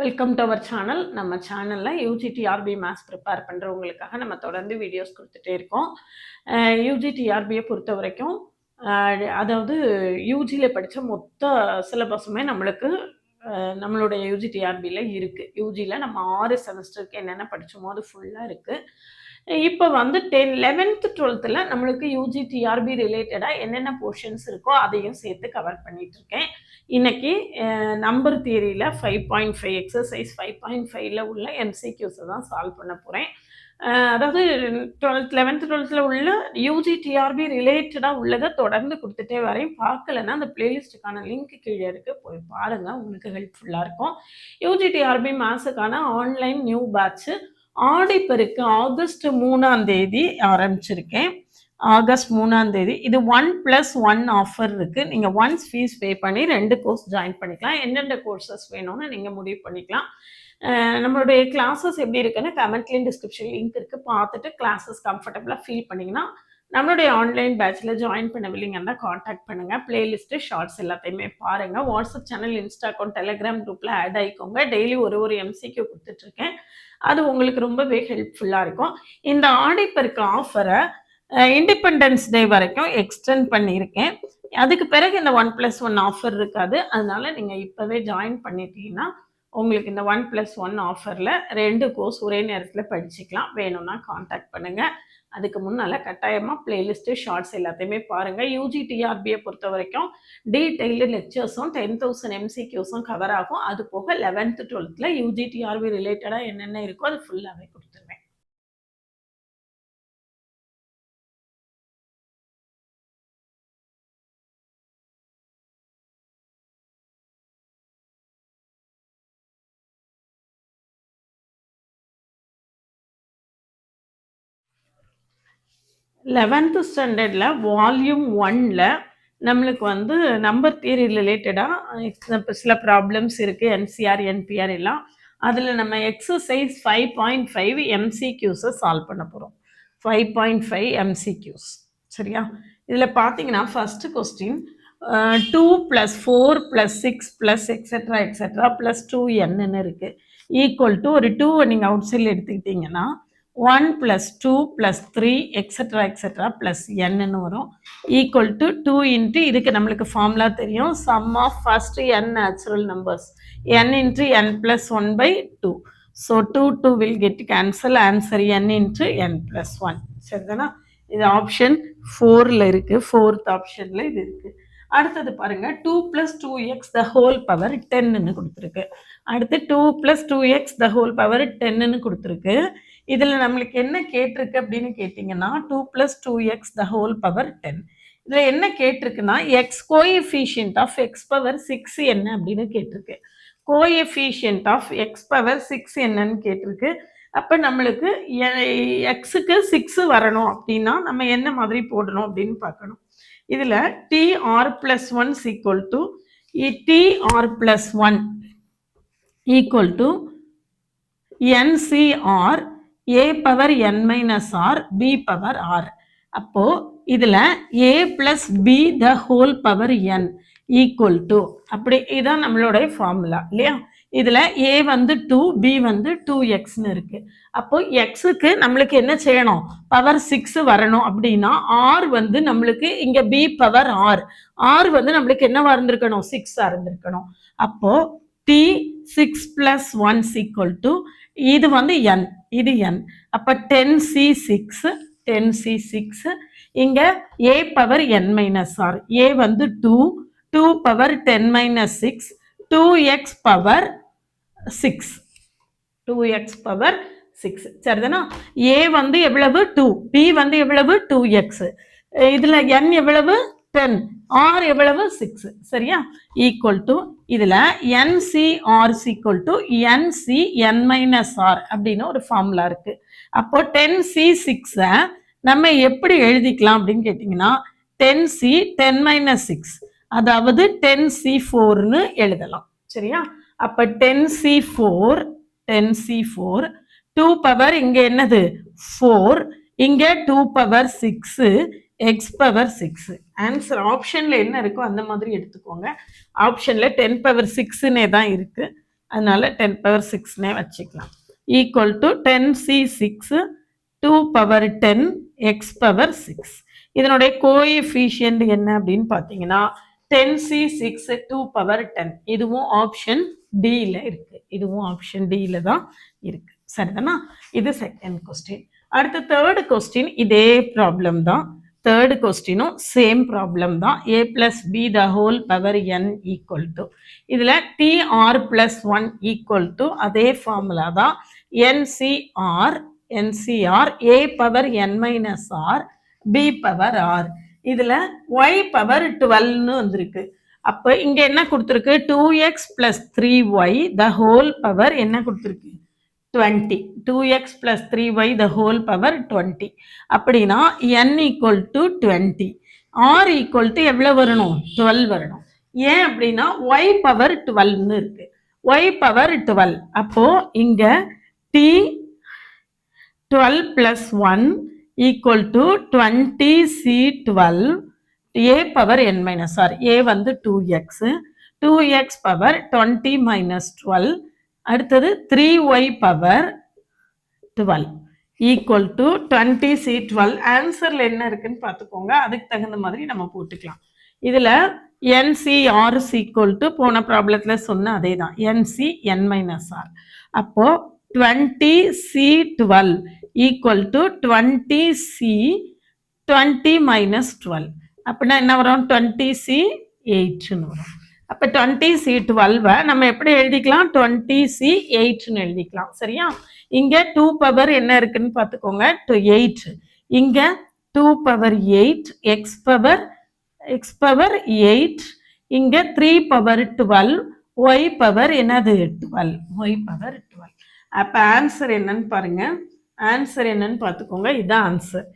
Welcome to our channel. நம்ம சேனலில் UGTRB maths prepare பண்ணுறவங்களுக்காக நம்ம தொடர்ந்து வீடியோஸ் கொடுத்துட்டே இருக்கோம். யூஜிடிஆர்பியை பொறுத்த வரைக்கும் அதாவது யூஜியில் படித்த மொத்த சிலபஸுமே நம்மளுக்கு நம்மளுடைய யூஜிடிஆர்பியில் இருக்குது. யூஜியில் நம்ம 6 செமஸ்டருக்கு என்னென்ன படித்தோமோ அது ஃபுல்லாக இருக்குது. இப்போ வந்து 11th 12th நம்மளுக்கு யூஜிடிஆர்பி ரிலேட்டடாக என்னென்ன போர்ஷன்ஸ் இருக்கோ அதையும் சேர்த்து கவர் பண்ணிட்டு இருக்கேன். இன்னைக்கு நம்பர் தியரியில் 5.5 எக்ஸசைஸ் 5.5ல் உள்ள எம்சிக்யூஸை தான் சால்வ் பண்ண போகிறேன். அதாவது 11th 12th உள்ள யூஜிடிஆர்பி ரிலேட்டடாக உள்ளதை தொடர்ந்து கொடுத்துட்டே வரேன். பார்க்கலன்னா அந்த பிளேலிஸ்ட்டுக்கான லிங்க் கீழே இருக்குது, போய் பாருங்கள், உங்களுக்கு ஹெல்ப்ஃபுல்லாக இருக்கும். யூஜிடிஆர்பி மேத்ஸுக்கான online new batch Aadiperukku August 3 ஆரம்பிச்சிருக்கேன். ஆகஸ்ட் 3 இது 1+1 ஆஃபர் இருக்குது. நீங்கள் ஒன்ஸ் ஃபீஸ் பே பண்ணி 2 கோர்ஸ் ஜாயின் பண்ணிக்கலாம். எந்தெந்த கோர்சஸ் வேணும்னு நீங்கள் முடிவு பண்ணிக்கலாம். நம்மளுடைய கிளாஸஸ் எப்படி இருக்குன்னு கமெண்ட்லேயும் டிஸ்கிரிப்ஷன் லிங்க் இருக்குது, பார்த்துட்டு கிளாஸஸ் கம்ஃபர்டபுளாக ஃபீல் பண்ணிங்கன்னா நம்மளுடைய ஆன்லைன் பேட்சில் ஜாயின் பண்ணவில்லைங்கன்னா காண்டாக்ட் பண்ணுங்கள். பிளேலிஸ்ட்டு ஷார்ட்ஸ் எல்லாத்தையுமே பாருங்கள். WhatsApp channel, Insta account, Telegram குரூப்பில் ஆட் ஆகிக்கோங்க. டெய்லி ஒரு எம்சிக்யூ கொடுத்துட்ருக்கேன். அது உங்களுக்கு ரொம்பவே ஹெல்ப்ஃபுல்லாக இருக்கும். இந்த ஆடிப்பெருக்கு ஆஃபரை இண்டிபெண்டன்ஸ் டே வரைக்கும் எக்ஸ்டெண்ட் பண்ணியிருக்கேன். அதுக்கு பிறகு இந்த 1+1 ஆஃபர் இருக்காது. அதனால நீங்கள் இப்போவே ஜாயின் பண்ணிட்டீங்கன்னா உங்களுக்கு இந்த 1+1 ஆஃபரில் 2 கோர்ஸ் ஒரே நேரத்தில் படிச்சுக்கலாம். வேணும்னா காண்டாக்ட் பண்ணுங்கள். அதுக்கு முன்னால் கட்டாயமாக பிளேலிஸ்ட்டு ஷார்ட்ஸ் எல்லாத்தையுமே பாருங்கள். யூஜிடிஆர்பியை பொறுத்த வரைக்கும் டீட்டெயில்டு லெக்சர்ஸும் 10,000 எம்சிக்யூஸும் கவர் ஆகும். அது போக 11th 12th யூஜிடிஆர்பி ரிலேட்டடாக என்னென்ன இருக்கோ அது ஃபுல்லாகவே கொடுத்துருவேன். லெவன்த்து ஸ்டாண்டர்டில் வால்யூம் 1ல் நம்மளுக்கு வந்து நம்பர் தியரி ரிலேட்டடாக சில ப்ராப்ளம்ஸ் இருக்குது. என்சிஆர் என்பிஆர் எல்லாம் அதில் நம்ம எக்ஸசைஸ் 5.5 எம்சிக்யூஸை சால்வ் பண்ண போகிறோம். 5.5 எம்சிக்யூஸ், சரியா? இதில் பார்த்தீங்கன்னா first question 2 + 4 + 6 + etcetera etcetera + 2n இருக்குது. ஈக்குவல் டு ஒரு 2 நீங்கள் அவுட் சைடில் எடுத்துக்கிட்டிங்கன்னா 1 + 2 + 3 எக்ஸெட்ரா எக்ஸெட்ரா + n வரும். ஈக்குவல் டு 2 இன்ட்டு இதுக்கு நம்மளுக்கு ஃபார்முலா தெரியும், sum of first n natural numbers n × n + 1/2. So 2 will get cancel, answer n × n + 1. சரிதானா? இது ஆப்ஷன் 4ல் இருக்குது. 4th ஆப்ஷனில் இது இருக்குது. அடுத்தது பாருங்க, 2 + 2x the whole power 10ன்னு கொடுத்துருக்கு. அடுத்து 2 + 2x the whole power 10ன்னு கொடுத்துருக்கு. இதில் நம்மளுக்கு என்ன கேட்டிருக்கு அப்படின்னு கேட்டிங்கன்னா 2 + 2x the whole power 10. இதில் என்ன கேட்டிருக்குன்னா x coefficient of x power 6 என்ன அப்படின்னு கேட்டிருக்கு. கோஎஃபிஷியன்ட் ஆஃப் எக்ஸ் பவர் 6 என்னன்னு கேட்டிருக்கு. அப்போ நம்மளுக்கு எக்ஸுக்கு 6 வரணும் அப்படின்னா நம்ம என்ன மாதிரி போடணும் அப்படின்னு பார்க்கணும். இதில் TR + 1 = TR + 1 = NCR A power n minus r B power r. அப்போ இதில் A + B the whole power n equal to, அப்படி இதான் நம்மளோட ஃபார்முலா இல்லையா? இதில் A வந்து 2, B வந்து 2xன்னு இருக்கு. அப்போ எக்ஸுக்கு நம்மளுக்கு என்ன செய்யணும், பவர் 6 வரணும் அப்படின்னா R வந்து நம்மளுக்கு இங்கே B பவர் R, R வந்து நம்மளுக்கு என்னவா இருந்திருக்கணும், 6 இருந்திருக்கணும். அப்போ T 6 + 1 = இது வந்து n, இது n. அப்போ 10c6 10c6. இங்கே A power n minus r, A வந்து 2, 2 power 10 - 6, 2x power 6, 2x power 6. சரிதானா? A வந்து எவ்வளவு 2, B வந்து எவ்வளவு 2x, இதில் n எவ்வளவு 10, R எவ்வளவு 6. சரியா? ஈக்குவல் டு இதில் NCR = NCn - r அப்படின்னு ஒரு ஃபார்முலா இருக்கு. அப்போ 10c6 நம்ம எப்படி எழுதிக்கலாம் அப்படின்னு கேட்டிங்கன்னா 10c 10 - 6, அதாவது 10c4ன்னு எழுதலாம். சரியா? அப்போ 10c4 2 பவர் இங்கே என்னது 4, இங்கே 2 பவர் 6, எக்ஸ் பவர் 6. ஆன்சர் ஆப்ஷனில் என்ன இருக்கோ அந்த மாதிரி எடுத்துக்கோங்க. ஆப்ஷனில் 10 பவர் 6ன்னே தான் இருக்குது. அதனால 10 பவர் 6னே வச்சுக்கலாம். Equal to 10c6 2 power 10 x power 6. இதனுடைய கோஎஃபிஷியன்ட் என்ன அப்படின்னு பார்த்தீங்கன்னா 10c6 2 பவர் 10. இதுவும் ஆப்ஷன் டியில் இருக்கு. இதுவும் ஆப்ஷன் டியில் தான் இருக்கு. சரிதானா? இது செகண்ட் கொஸ்டின். அடுத்து தேர்ட் கொஸ்டின் இதே ப்ராப்ளம் தான். தேர்ட் கொஸ்டினும் சேம் ப்ராப்ளம் தான். a plus b the whole power n equal to இதில் tr plus 1 equal to அதே ஃபார்முலா தான் ncr a power n minus r b power r. இதில் y power 12ன்னு வந்திருக்கு. அப்போ இங்கே என்ன கொடுத்துருக்கு 2x plus 3y the whole power என்ன கொடுத்துருக்கு 20. 2x plus 3y the whole power 20. அப்படின்னா n equal to 20. r equal to எவ்வளோ வரணும் 12 வரணும். ஏன் அப்படின்னா y power 12ன்னு இருக்கு. y power 12. அப்போ இங்க t 12 plus 1 equal to 20c12 a power n minus r. a வந்து 2x power 20 minus 12. அடுத்தது 3y power 12 equal to 20c12. ஆன்சரில் என்ன இருக்குன்னு பார்த்துக்கோங்க. அதுக்கு தகுந்த மாதிரி நம்ம போட்டுக்கலாம். இதில் ncr ஈக்குவல் டு போன ப்ராப்ளத்தில் சொன்ன அதே தான் nc n மைனஸ் ஆர். அப்போ 20c12 equal to 20c 20 minus 12. அப்படின்னா என்ன வரும் 20c8ன்னு வரும். அப்போ 20c12 நம்ம எப்படி எழுதிக்கலாம் 20c8ன்னு எழுதிக்கலாம். சரியா? இங்கே 2 பவர் என்ன இருக்குன்னு பார்த்துக்கோங்க 8. இங்கே 2 பவர் 8 x பவர் 8. இங்கே 3 பவர் 12 y பவர் என்னது 12 y பவர் 12. அப்போ ஆன்சர் என்னன்னு பாருங்க. ஆன்சர் என்னன்னு பார்த்துக்கோங்க. இதுதான் answer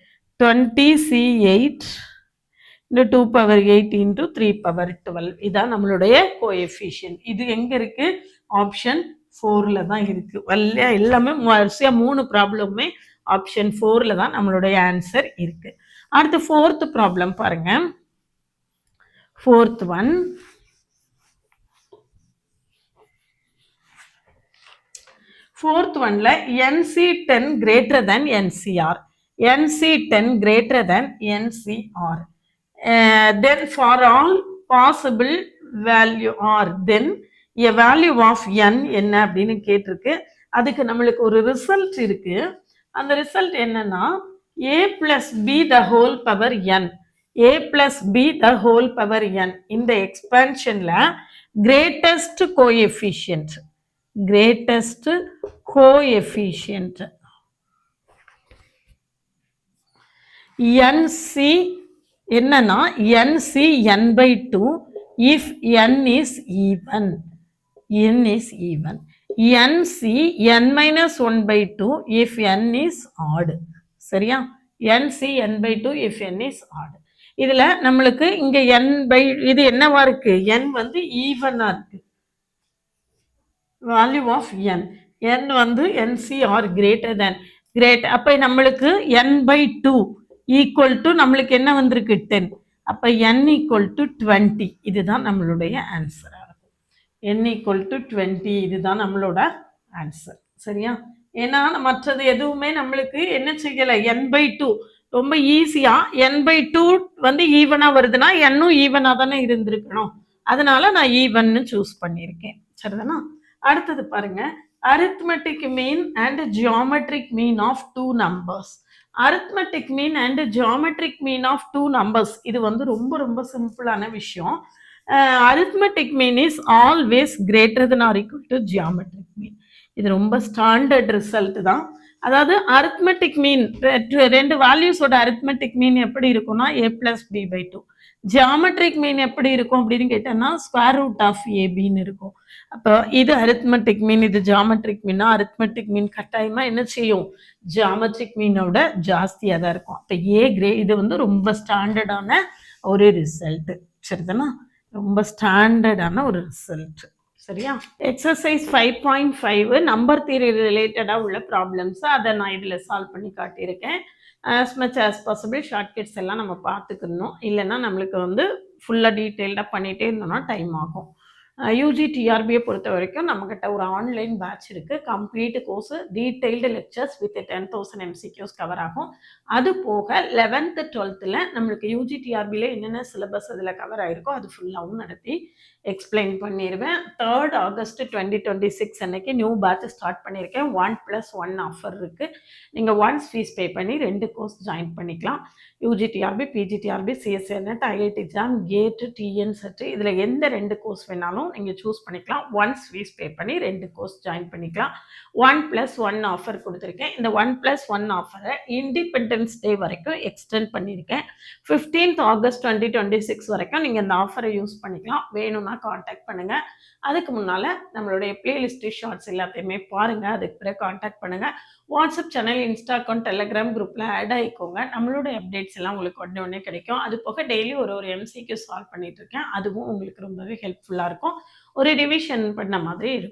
20c8 2 power 8 into 3 power 12. இதான் நம்மளுடைய கோஎஃபிஷியன்ட். இது எங்க இருக்கு ஆப்ஷன் 4ல தான் இருக்கு. எல்லாமே வரிசையா 3 ப்ராப்ளமுமே ஆப்ஷன் 4ல தான் நம்மளுடைய ஆன்சர் இருக்கு. அடுத்து ஃபோர்த் ப்ராப்ளம் பாருங்க. ஃபோர்த் ஒன் ஃபோர்த் ஒன்ல NC10 greater than NCR. NC10 greater than NCR. Then for all possible value r then a value of n என்ன அப்படின்னு கேட்டிருக்கு. அதுக்கு நம்மளுக்கு ஒரு ரிசல்ட் இருக்கு. அந்த ரிசல்ட் என்னன்னா a plus b the whole power n. a plus b the whole power n இந்த எக்ஸ்பான்ஷன்ல greatest coefficient nc என்னன்னா nc n by 2 if n is even. nc n minus 1 by 2 if n is odd. சரியா? nc n by 2 if n is odd. இதுல நம்மளுக்கு இங்க n by இது என்னவா இருக்கு n வந்து ஈவனா இருக்கு. வேல்யூ ஆஃப் n வந்து nc or greater than அப்ப நம்மளுக்கு n by 2 ஈக்குவல் டு நம்மளுக்கு என்ன வந்திருக்கு 10. அப்போ n ஈக்குவல் டு 20. இதுதான் நம்மளுடைய ஆன்சராக இருக்கும். n ஈக்குவல் டு 20 இதுதான் நம்மளோட ஆன்சர். சரியா? ஏன்னா மற்றது எதுவுமே நம்மளுக்கு என்ன செய்யலை n by 2 ரொம்ப ஈஸியாக n by 2 வந்து ஈவனாக வருதுன்னா என்னும் ஈவனாக தானே இருந்திருக்கணும். அதனால நான் ஈவன்னு சூஸ் பண்ணியிருக்கேன். சரிதானா? அடுத்தது பாருங்க arithmetic mean and geometric mean of two numbers. arithmetic mean and geometric mean of two numbers இது வந்து ரொம்ப ரொம்ப சிம்பிளான விஷயம். arithmetic mean is always greater than or equal to geometric mean. இது ரொம்ப ஸ்டாண்டர்ட் ரிசல்ட் தான். அதாவது arithmetic mean ரெண்டு வேல்யூஸோட arithmetic mean எப்படி இருக்கும்னா a plus b by 2. Geometric மீன் எப்படி இருக்கும் அப்படின்னு கேட்டோம்னா ஸ்கொயர் ரூட் ஆஃப் ஏபின்னு இருக்கும். அப்போ இது அரித்மெட்டிக் மீன், இது ஜியாமெட்ரிக் மீனா அரித்மெட்டிக் மீன் கட்டாயமா என்ன செய்யும் ஜியாமெட்ரிக் மீனோட ஜாஸ்தியாக தான் இருக்கும். அப்போ இது வந்து ரொம்ப ஸ்டாண்டர்டான ஒரு ரிசல்ட். சரிதானா? ரொம்ப ஸ்டாண்டர்டான ஒரு ரிசல்ட். சரியா? எக்ஸசைஸ் 5.5 நம்பர் தியரி ரிலேட்டடாக உள்ள ப்ராப்ளம்ஸ் அதை நான் இதில் சால்வ் பண்ணி காட்டியிருக்கேன். as much as possible shortcuts எல்லாம் நம்ம பார்த்துக்கணும். இல்லைன்னா நம்மளுக்கு வந்து ஃபுல்லாக டீட்டெயில்டாக பண்ணிகிட்டே இருந்தோம்னா டைம் ஆகும். யூஜி டிஆர்பியை பொறுத்த வரைக்கும் நம்மக்கிட்ட ஒரு ஆன்லைன் பேட்ச் இருக்குது. Complete course detailed lectures with 10,000 MCQs cover ஆகும். அது போக 11th 12th நம்மளுக்கு யூஜி டிஆர்பியில் என்னென்ன சிலபஸ் அதில் கவர் ஆகிருக்கோ அது ஃபுல்லாகவும் நடத்தி எக்ஸ்பிளைன் பண்ணிடுவேன். 3rd August 2026 அன்னைக்கு நியூ பேட்ச் ஸ்டார்ட் பண்ணியிருக்கேன். 1+1 ஆஃபர் இருக்குது. நீங்கள் ஒன்ஸ் ஃபீஸ் பே பண்ணி 2 கோர்ஸ் ஜாயின் பண்ணிக்கலாம். யூஜிடிஆர்பி, பிஜிடிஆர்பி, சிஎஸ்ஏநெட், ஐஐடி எக்ஸாம், கேட்டு, டிஎன் செட்டு இதில் எந்த 2 கோர்ஸ் வேணாலும் நீங்கள் சூஸ் பண்ணிக்கலாம். ஒன்ஸ் ஃபீஸ் பே பண்ணி 2 கோர்ஸ் ஜாயின் பண்ணிக்கலாம். 1+1 ஆஃபர் கொடுத்துருக்கேன். இந்த 1+1 ஆஃபரை இண்டிபெண்டன்ஸ் டே வரைக்கும் எக்ஸ்டெண்ட் பண்ணியிருக்கேன். 15th August 2026 வரைக்கும் நீங்கள் இந்த ஆஃபரை யூஸ் பண்ணிக்கலாம். வேணும்னா காண்டாக்ட் பண்ணுங்கள். அதுக்கு முன்னால் நம்மளுடைய பிளேலிஸ்ட் ஷார்ட்ஸ் எல்லாத்தையுமே பாருங்கள். அதுக்கு பிறகு காண்டாக்ட் பண்ணுங்கள். WhatsApp channel, Insta account, Telegram குரூப்பில் ஆட் ஆகிக்கோங்க. நம்மளுடைய அப்டேட்ஸ் எல்லாம் உங்களுக்கு உடனே கிடைக்கும். அது போக டெய்லி ஒரு எம்சிக்யூ சால்வ் பண்ணிட்டு இருக்கேன். அதுவும் உங்களுக்கு ரொம்பவே ஹெல்ப்ஃபுல்லாக இருக்கும். ஒரு ரிவிஷன் பண்ண மாதிரி இருக்கும்.